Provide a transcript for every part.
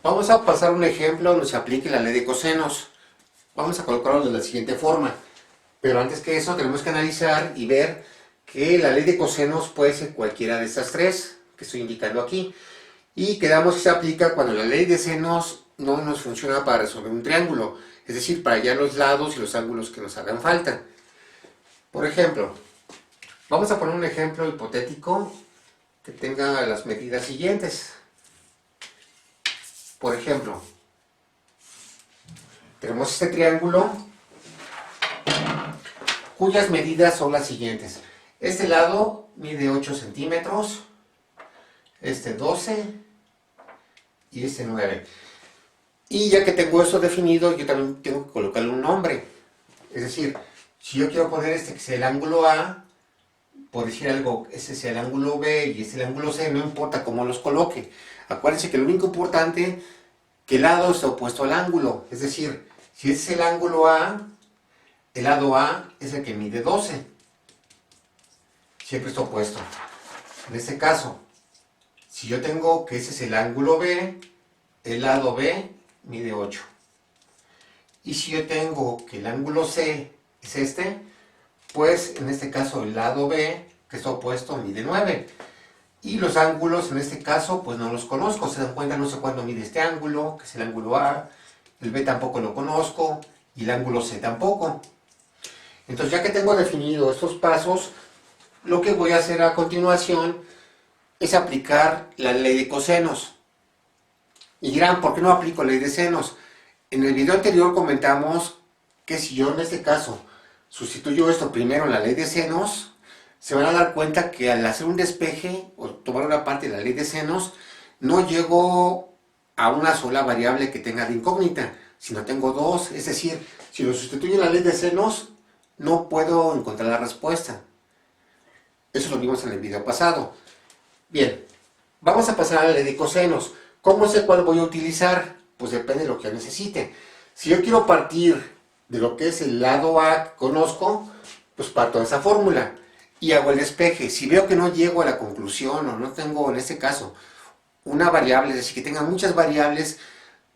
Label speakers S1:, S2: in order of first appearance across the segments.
S1: Vamos a pasar un ejemplo donde se aplique la ley de cosenos. Vamos a colocarlo de la siguiente forma. Pero antes que eso tenemos que analizar y ver que la ley de cosenos puede ser cualquiera de estas tres que estoy indicando aquí. Y quedamos que se aplica cuando la ley de senos no nos funciona para resolver un triángulo. Es decir, para hallar los lados y los ángulos que nos hagan falta. Por ejemplo, vamos a poner un ejemplo hipotético que tenga las medidas siguientes. Por ejemplo, tenemos este triángulo cuyas medidas son las siguientes. Este lado mide 8 centímetros, este 12 y este 9. Y ya que tengo esto definido, yo también tengo que colocarle un nombre. Es decir, si yo quiero poner este que sea el ángulo A, por decir algo, ese sea el ángulo B y este el ángulo C, no importa cómo los coloque. Acuérdense que lo único importante que el lado está opuesto al ángulo. Es decir, si ese es el ángulo A, el lado A es el que mide 12. Siempre está opuesto. En este caso, si yo tengo que ese es el ángulo B, el lado B mide 8. Y si yo tengo que el ángulo C es este, pues en este caso el lado B, que está opuesto, mide 9. Y los ángulos en este caso, pues no los conozco. Se dan cuenta, no sé cuándo mide este ángulo, que es el ángulo A. El B tampoco lo conozco y el ángulo C tampoco. Entonces, ya que tengo definido estos pasos, lo que voy a hacer a continuación es aplicar la ley de cosenos. Y dirán, ¿por qué no aplico ley de senos? En el video anterior comentamos que si yo en este caso sustituyo esto primero en la ley de senos, se van a dar cuenta que al hacer un despeje o tomar una parte de la ley de senos, no llego a una sola variable que tenga de incógnita, sino tengo dos. Es decir, si lo sustituyo en la ley de senos, no puedo encontrar la respuesta. Eso lo vimos en el video pasado. Bien, vamos a pasar a la ley de cosenos. ¿Cómo sé cuál voy a utilizar? Pues depende de lo que yo necesite. Si yo quiero partir de lo que es el lado A que conozco, pues parto de esa fórmula y hago el despeje. Si veo que no llego a la conclusión o no tengo, en este caso, una variable, es decir, que tenga muchas variables,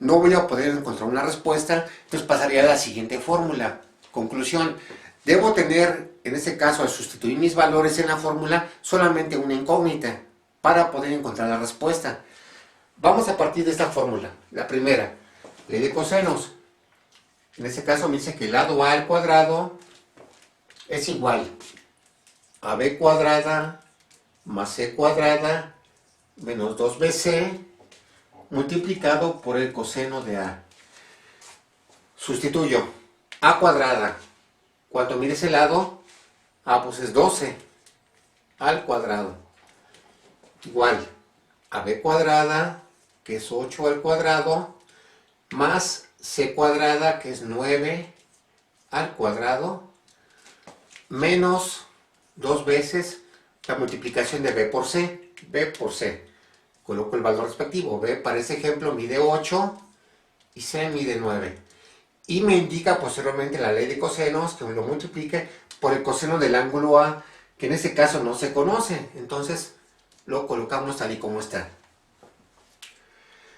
S1: no voy a poder encontrar una respuesta, entonces pasaría a la siguiente fórmula. Conclusión, debo tener, en este caso, al sustituir mis valores en la fórmula, solamente una incógnita para poder encontrar la respuesta. Vamos a partir de esta fórmula. La primera, ley de cosenos. En este caso me dice que el lado A al cuadrado es igual a B cuadrada más C cuadrada menos 2BC multiplicado por el coseno de A. Sustituyo. A cuadrada. ¿Cuánto mide ese lado? Ah, pues es 12 al cuadrado. Igual a B cuadrada, que es 8 al cuadrado, más C cuadrada, que es 9 al cuadrado, menos 2 veces la multiplicación de B por C. B por C. Coloco el valor respectivo. B para ese ejemplo mide 8 y C mide 9. Y me indica posteriormente la ley de cosenos que me lo multiplique por el coseno del ángulo A, que en este caso no se conoce. Entonces lo colocamos tal y como está.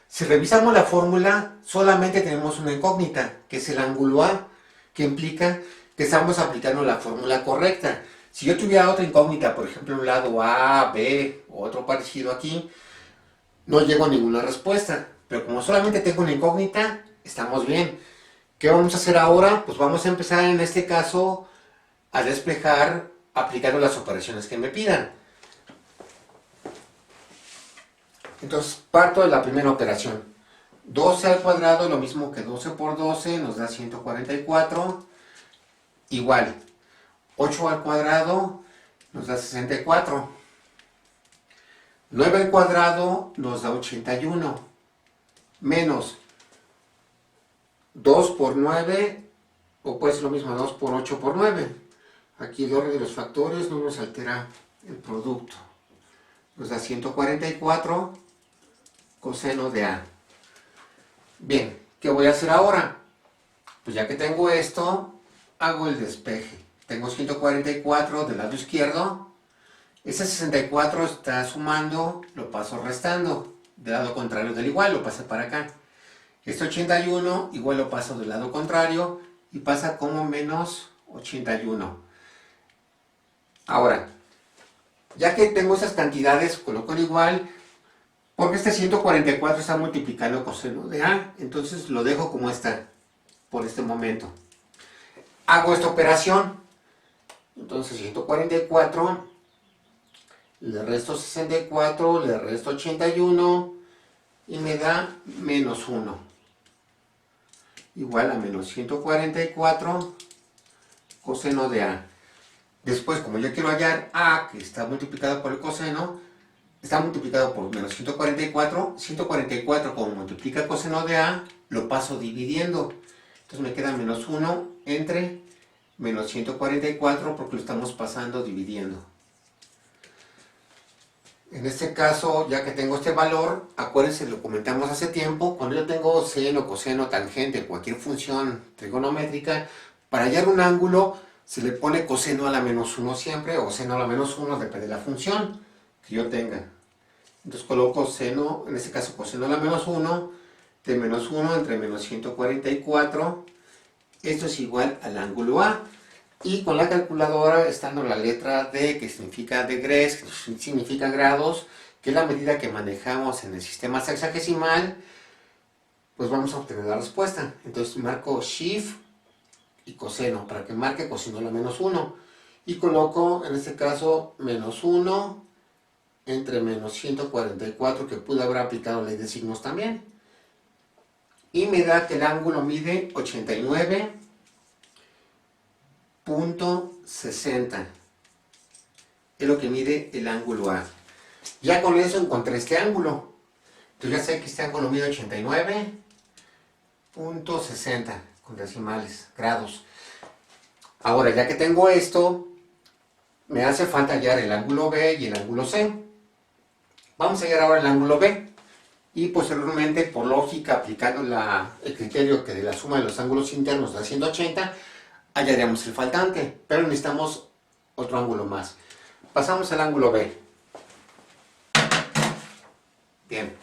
S1: Si revisamos la fórmula, solamente tenemos una incógnita, que es el ángulo A, que implica que estamos aplicando la fórmula correcta. Si yo tuviera otra incógnita, por ejemplo, un lado A, B, o otro parecido aquí, no llego a ninguna respuesta. Pero como solamente tengo una incógnita, estamos bien. ¿Qué vamos a hacer ahora? Pues vamos a empezar en este caso a despejar aplicando las operaciones que me pidan. Entonces parto de la primera operación. 12 al cuadrado, lo mismo que 12 por 12, nos da 144. Igual, 8 al cuadrado nos da 64. 9 al cuadrado nos da 81. Menos 2 por 9, o puede ser lo mismo, 2 por 8 por 9. Aquí el orden de los factores no nos altera el producto. Nos da 144 coseno de A. Bien, ¿qué voy a hacer ahora? Pues ya que tengo esto, hago el despeje. Tengo 144 del lado izquierdo. Ese 64 está sumando, lo paso restando. del lado contrario del igual, lo pasé para acá. Este 81 igual lo paso del lado contrario y pasa como menos 81. Ahora, ya que tengo esas cantidades, coloco el igual, porque este 144 está multiplicando coseno de A, entonces lo dejo como está, por este momento. Hago esta operación, entonces 144, le resto 64, le resto 81 y me da menos 1. Igual a menos 144 coseno de A. Después, como yo quiero hallar A, que está multiplicado por el coseno, está multiplicado por menos 144. 144 como multiplica el coseno de A, lo paso dividiendo. Entonces me queda menos 1 entre menos 144 porque lo estamos pasando dividiendo. En este caso, ya que tengo este valor, acuérdense, lo comentamos hace tiempo, cuando yo tengo seno, coseno, tangente, cualquier función trigonométrica, para hallar un ángulo se le pone coseno a la menos 1 siempre, o seno a la menos 1, depende de la función que yo tenga. Entonces coloco seno, en este caso coseno a la menos 1, de menos 1 entre menos 144, esto es igual al ángulo A. Y con la calculadora, estando la letra D, que significa degrees, que significa grados, que es la medida que manejamos en el sistema sexagesimal, pues vamos a obtener la respuesta. Entonces marco Shift y coseno, para que marque coseno a la menos 1. Y coloco, en este caso, menos 1 entre menos 144, que pude haber aplicado ley de signos también. Y me da que el ángulo mide 89.60. Es lo que mide el ángulo A. Ya con eso encontré este ángulo. Entonces ya sé que este ángulo mide 89.60 con decimales, grados. Ahora, ya que tengo esto, me hace falta hallar el ángulo B y el ángulo C. Vamos a hallar ahora el ángulo B. Y posteriormente, por lógica, aplicando el criterio que de la suma de los ángulos internos da 180, hallaremos el faltante, pero necesitamos otro ángulo más. Pasamos al ángulo B. Bien,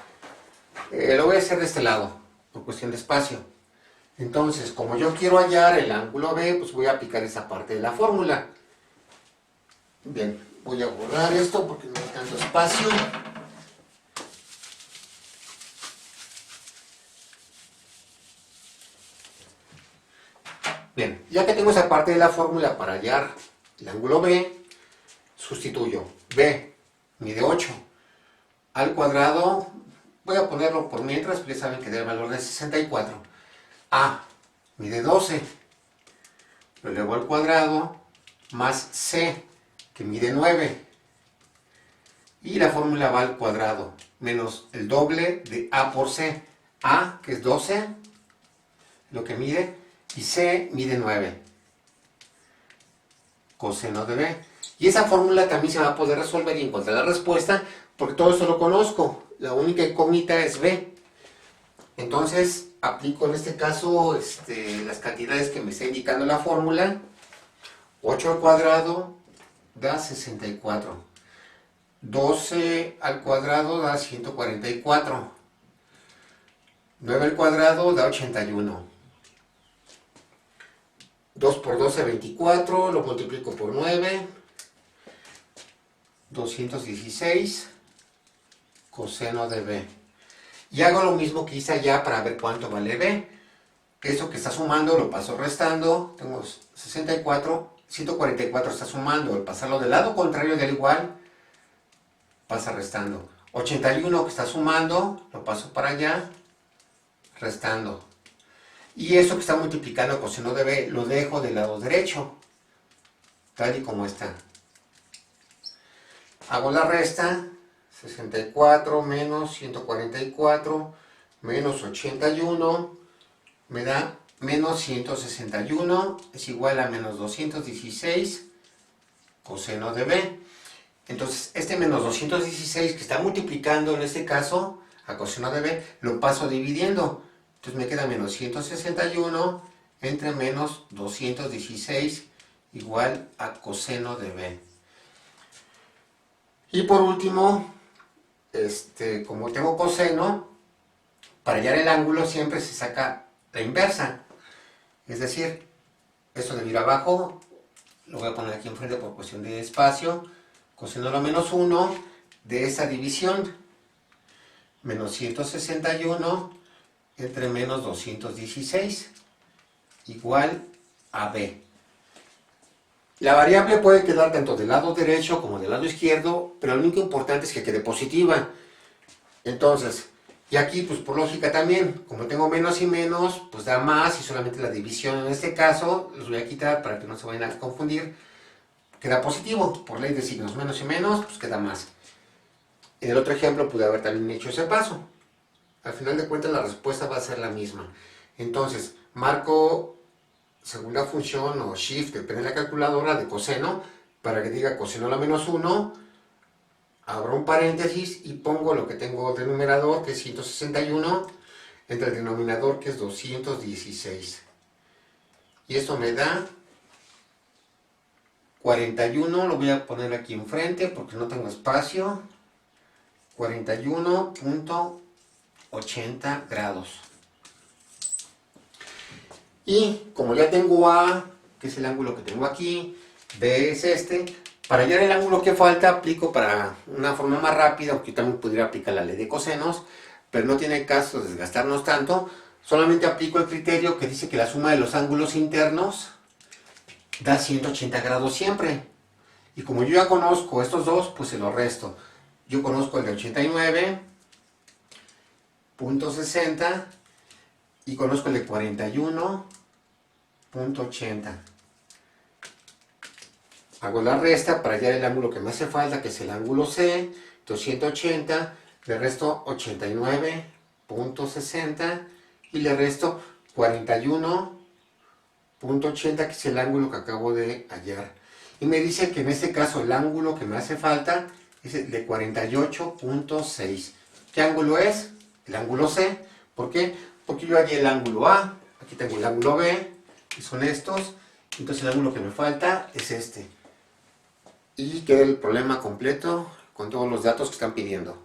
S1: lo voy a hacer de este lado, por cuestión de espacio. Entonces, como yo quiero hallar el ángulo B, pues voy a aplicar esa parte de la fórmula. Bien, voy a borrar esto porque no hay tanto espacio. Bien, ya que tengo esa parte de la fórmula para hallar el ángulo B, sustituyo. B mide 8 al cuadrado, voy a ponerlo por mientras, porque ya saben que da el valor de 64. A mide 12, lo elevo al cuadrado, más C, que mide 9. Y la fórmula va al cuadrado, menos el doble de A por C. A, que es 12, lo que mide, y C mide 9. Coseno de B. Y esa fórmula también se va a poder resolver y encontrar la respuesta, porque todo eso lo conozco. La única incógnita es B. Entonces, aplico en este caso las cantidades que me está indicando la fórmula. 8 al cuadrado da 64. 12 al cuadrado da 144. 9 al cuadrado da 81. 2 por 12, 24, lo multiplico por 9, 216, coseno de B. Y hago lo mismo que hice allá para ver cuánto vale B. Esto que está sumando lo paso restando, tengo 64, 144 está sumando, al pasarlo del lado contrario del igual, pasa restando. 81 que está sumando, lo paso para allá, restando. Y eso que está multiplicando coseno de B lo dejo del lado derecho, tal y como está. Hago la resta, 64 menos 144 menos 81 me da menos 161, es igual a menos 216 coseno de B. Entonces este menos 216 que está multiplicando en este caso a coseno de B, lo paso dividiendo. Entonces me queda menos 161 entre menos 216 igual a coseno de B. Y por último, como tengo coseno, para hallar el ángulo siempre se saca la inversa. Es decir, esto de ir abajo, lo voy a poner aquí enfrente por cuestión de espacio. Coseno de lo menos 1 de esa división. Menos 161 entre menos 216 igual a B. La variable puede quedar tanto del lado derecho como del lado izquierdo, pero lo único importante es que quede positiva. Entonces, y aquí pues por lógica también, como tengo menos y menos, pues da más y solamente la división en este caso, los voy a quitar para que no se vayan a confundir, queda positivo, por ley de signos, menos y menos, pues queda más. En el otro ejemplo pude haber también hecho ese paso. Al final de cuentas la respuesta va a ser la misma. Entonces, marco segunda función o shift, depende de la calculadora, de coseno, para que diga coseno a la menos 1, abro un paréntesis y pongo lo que tengo de numerador, que es 161, entre el denominador, que es 216. Y esto me da 41, lo voy a poner aquí enfrente porque no tengo espacio, 41.80 grados. Y como ya tengo A, que es el ángulo que tengo aquí, B es este, para hallar el ángulo que falta aplico para una forma más rápida, aunque también pudiera aplicar la ley de cosenos, pero no tiene caso desgastarnos tanto, solamente aplico el criterio que dice que la suma de los ángulos internos da 180 grados siempre. Y como yo ya conozco estos dos, pues se los resto. Yo conozco el de 89.60 y conozco el de 41.80. Hago la resta para hallar el ángulo que me hace falta, que es el ángulo C, 280, le resto 89.60 y le resto 41.80, que es el ángulo que acabo de hallar. Y me dice que en este caso el ángulo que me hace falta es el de 48.6. ¿Qué ángulo es? El ángulo C. ¿Por qué? Porque yo hallé el ángulo A, aquí tengo el ángulo B, y son estos. Entonces el ángulo que me falta es este. Y queda el problema completo con todos los datos que están pidiendo.